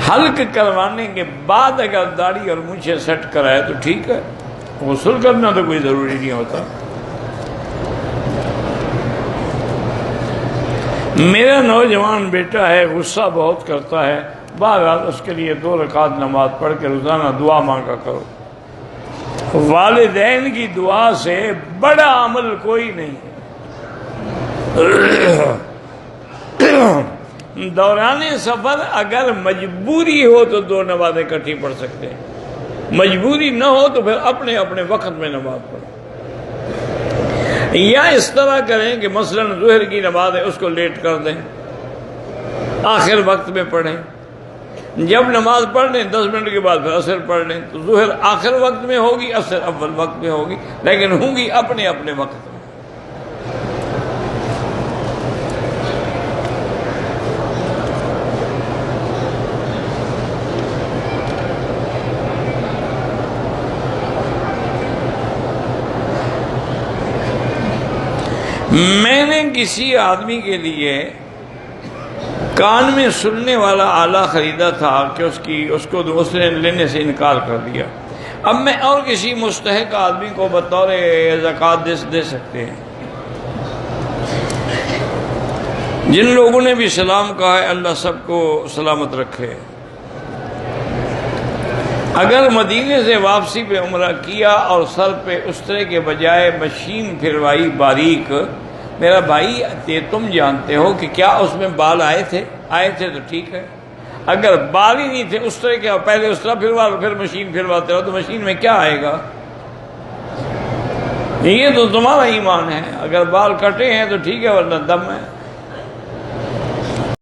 حلق کروانے کے بعد اگر داڑھی اور مونچھیں سیٹ کرائے تو ٹھیک ہے، غسل کرنا تو کوئی ضروری نہیں ہوتا۔ میرا نوجوان بیٹا ہے، غصہ بہت کرتا ہے، بہرحال اس کے لیے 2 رکعت نماز پڑھ کے روزانہ دعا مانگا کرو۔ والدین کی دعا سے بڑا عمل کوئی نہیں ہے۔ دوران سفر اگر مجبوری ہو تو 2 نمازیں اکٹھی پڑھ سکتے ہیں، مجبوری نہ ہو تو پھر اپنے اپنے وقت میں نماز پڑھیں، یا اس طرح کریں کہ مثلا ظہر کی نماز ہے اس کو لیٹ کر دیں، آخر وقت میں پڑھیں، جب نماز پڑھ لیں 10 منٹ کے بعد پھر عصر پڑھ لیں، تو ظہر آخر وقت میں ہوگی، عصر اول وقت میں ہوگی، لیکن ہوں گی اپنے اپنے وقت میں۔ میں نے کسی آدمی کے لیے کان میں سننے والا آلہ خریدا تھا کہ اس نے لینے سے انکار کر دیا۔ اب میں اور کسی مستحق آدمی کو بطور زکوٰۃ دے سکتے ہیں۔ جن لوگوں نے بھی سلام کہا ہے اللہ سب کو سلامت رکھے۔ اگر مدینے سے واپسی پہ عمرہ کیا اور سر پہ استرے کے بجائے مشین پھروائی باریک، میرا بھائی تم جانتے ہو کہ کیا اس میں بال آئے تھے تو ٹھیک ہے، اگر بال ہی نہیں تھے استرے کے، پہلے استرا پھروا لو پھر مشین پھرواتے ہو تو مشین میں کیا آئے گا؟ یہ تو تمہارا ایمان ہے، اگر بال کٹے ہیں تو ٹھیک ہے ورنہ دم ہے۔